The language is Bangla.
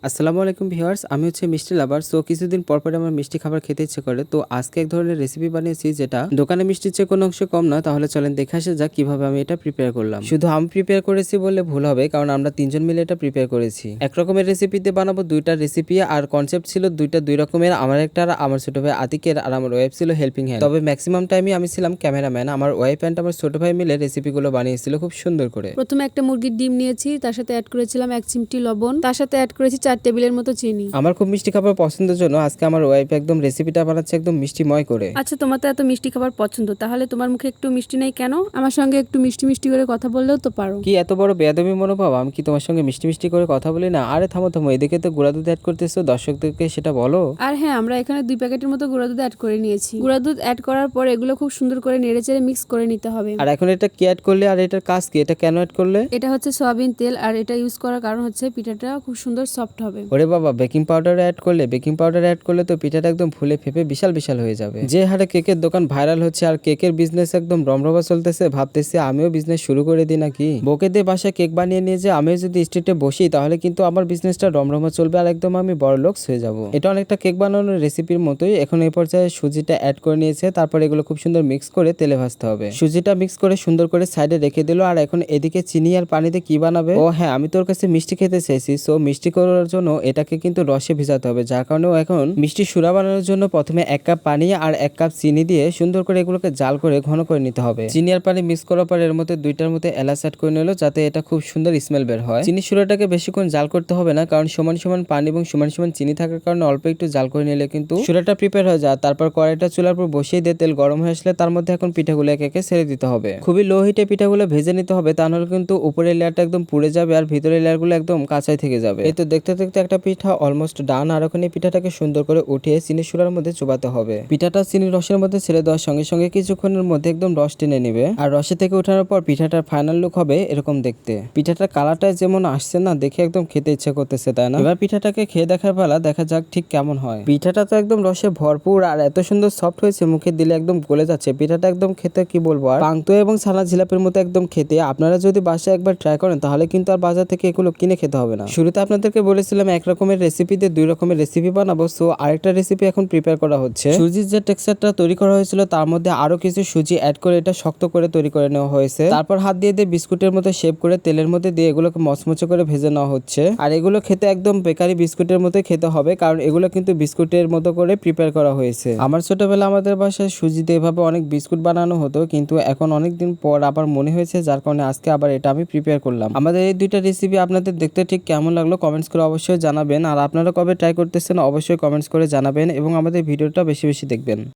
আসসালামু আলাইকুম ভিউয়ার্স, আমি হচ্ছে মিষ্টি লাভার। সো কিছুদিন পর পর আমার মিষ্টি খাবার খেতে ইচ্ছে করে। তো আজকে এক ধরনের রেসিপি বানিয়েছি যেটা দোকানে মিষ্টির চেয়ে কোনো অংশে কম না। তাহলে চলেন দেখে আসা যাক কিভাবে আমি এটা প্রিপেয়ার করলাম। শুধু আমি প্রিপেয়ার করেছি বললে ভুল হবে, কারণ আমরা তিনজন মিলে এটা প্রিপেয়ার করেছি। এক রকমের রেসিপিতে বানাবো দুইটা রেসিপি, আর কনসেপ্ট ছিল দুই রকমের। আমার একটা আর আমার ছোট ভাই আতিকের, আর আমার ওয়াইফ ছিল হেল্পিং হ্যান্ড। তবে ম্যাক্সিমাম টাইমে আমি ছিলাম ক্যামেরাম্যান। আমার ওয়াইফ অ্যান্ড আমার ছোট ভাই মিলে রেসিপিগুলো বানিয়েছিল খুব সুন্দর করে। প্রথমে একটা মুরগির ডিম নিয়েছি, তার সাথে অ্যাড করেছিলাম 1 চিমটি লবণ, তার সাথে অ্যাড করেছি 4 টেবিলের মতো চিনি। আমার খুব মিষ্টি খাবার পছন্দের জন্য আজকে আমার ওয়াইফ একদম রেসিপিটা বানাচ্ছে একদম মিষ্টিময় করে। আচ্ছা, তোমার তো এত মিষ্টি খাবার পছন্দ, তাহলে তোমার মুখে একটু মিষ্টি নেই কেন? আমার সঙ্গে একটু মিষ্টি মিষ্টি করে কথা বললেও তো পারো। কি এত বড় বেয়াদবি মনোভাব? আমি কি তোমার সঙ্গে মিষ্টি মিষ্টি করে কথা বলি না? আরে থামো থামো, এদিকে তো গুঁড়া দুধ অ্যাড করতেছো, দর্শকদেরকে সেটা বলো। আর হ্যাঁ, আমরা এখানে 2 প্যাকেটের মতো গুঁড়া দুধ অ্যাড করে নিয়েছি। গুঁড়া দুধ অ্যাড করার পর এগুলো খুব সুন্দর করে নেড়েচেড়ে মিক্স করে নিতে হবে। আর এখন এটা কি অ্যাড করলে, আর এটার কাজ কি? এটা কেন অ্যাড করলে? এটা হচ্ছে সয়াবিন তেল, আর এটা ইউজ করার কারণ হচ্ছে পিঠাটা খুব সুন্দর সফট হবে। ওরে বাবা, বেকিং পাউডার অ্যাড করলে তো পিঠাটা একদম ফুলে ফেপে বিশাল বিশাল হয়ে যাবে। যে হারে কেকের দোকান ভাইরাল হচ্ছে আর কেকের বিজনেস একদম রমরমা চলতেছে, ভাবতেছি আমিও বিজনেস শুরু করে দিই নাকি। বউকে দিয়ে বাসায় কেক বানিয়ে নিয়ে যে আমিও যদি স্ট্রিটে বসি, তাহলে কিন্তু আমার বিজনেসটা রমরমা চলবে আর একদম আমি বড় লোকস হয়ে যাব। এটা অনেকটা কেক বানানোর রেসিপির মতোই। এখন এই পর্যায়ে সুজিটা অ্যাড করে নিয়েছে, তারপর এগুলো খুব সুন্দর মিক্স করে তেলে ভাজতে হবে। সুজিটা মিক্স করে সুন্দর করে সাইডে রেখে দিল। আর এখন এদিকে চিনি আর পানিতে কি বানাবে? ও হ্যাঁ, আমি তোর কাছে মিষ্টি খেতে চাইছি। সো মিষ্টি করার জন্য এটাকে কিন্তু রসে ভিজাতে হবে, যার কারণে এখন মিষ্টি সুরা বানানোর জন্য প্রথমে 1 কাপ পানি আর 1 কাপ চিনি দিয়ে সুন্দর করে এগুলোকে জাল করে ঘন করে নিতে হবে। চিনি আর পানি মিক্স করার পর এর মধ্যে 2টার মধ্যে এলাচ অ্যাড করে নিল, যাতে এটা খুব সুন্দর স্মেল বের হয়। চিনি সুরাটাকে বেশিক্ষণ জাল করতে হবে না, কারণ সমান সমান পানি এবং সমান সমান চিনি থাকার কারণে অল্প একটু জাল করে নিলে কিন্তু সুরাটা প্রিপেয়ার হয়ে যায়। তারপর কড়াইটা চুলার উপর বসিয়ে দিয়ে তেল গরম হয়ে আসলে তার মধ্যে এখন পিঠাগুলো একে একে ছেড়ে দিতে হবে। খুবই লো হিটে পিঠাগুলো ভেজে নিতে হবে, তা নাহলে কিন্তু উপরের লেয়ারটা একদম পুড়ে যাবে আর ভিতরের লেয়ারগুলো একদম কাঁচাই থেকে যাবে। এই তো দেখতে দেখতে একটা পিঠা অলমোস্ট ডান। আর ওখানে পিঠাটাকে সুন্দর করে উঠিয়ে চিনি সুরার মধ্যে চুবাতে হবে। পিঠাটা চিনির রসের মধ্যে ছেড়ে দেওয়ার সঙ্গে সঙ্গে কিছুক্ষণের মধ্যে একদম রস টেনে নিবে। আর রসে থেকে ওঠানোর পর পিঠাটার ফাইনাল লুক হবে এরকম দেখতে। পিঠাটার কালারটা যেমন আসছে না, দেখে একদম খেতে ইচ্ছা করতেছে, তাই না? এবার পিঠাটাকে খেয়ে দেখার পালা, দেখা যাক ঠিক কেমন হয়। পিঠাটা তো একদম রসে ভরপুর আর এত সুন্দর সফট হয়েছে, মুখে দিলে একদম গলে যাচ্ছে। পিঠাটা একদম খেতে কি বলবো, আর পান্তুয়া এবং ছানা জিলাপির মতো একদম খেতে। আপনারা যদি বাসায় একবার ট্রাই করেন, তাহলে কিন্তু আর বাজার থেকে এগুলো কিনে খেতে হবে না। শুরুতে আপনাদেরকে বলেছিলাম এক রকমের রেসিপিতে 2 রকমের রেসিপি বানাবো। সো আরেকটা রেসিপি এখন প্রিপেয়ার করা হচ্ছে। সুজির যে টেক্সচারটা তৈরি করা হয়েছিল, তার মধ্যে আরো কিছু সুজি অ্যাড করে এটা শক্ত করে তৈরি করে নেওয়া হয়েছে। তারপর হাত দিয়ে বিস্কুটের মতো শেপ করে তেলের মধ্যে দিয়ে এগুলোকে মচমচে করে ভেজে নেওয়া হচ্ছে। আর এগুলো খেতে একদম বেকারি বিস্কুটের মতো খেতে হবে, কারণ এগুলো কিন্তু বিস্কুটের মতো করে প্রিপেয়ার করা হয়েছে। আমার ছোটবেলা আমাদের বাসায় সুজি দিয়ে এভাবে অনেক বিস্কুট বানানো হতো, কিন্তু এখন অনেকদিন পর আবার মনে হয়েছে, যার কারণে আজকে আবার এটা আমি প্রিপেয়ার করলাম। আমাদের এই 2টা রেসিপি আপনাদের দেখতে ঠিক কেমন লাগলো কমেন্টস করে অবশ্যই জানাবেন। আর আপনারা কবে ট্রাই করতেছেন অবশ্যই কমেন্টস করে জানাবেন, এবং আমাদের ভিডিওটা বেশি বেশি দেখবেন।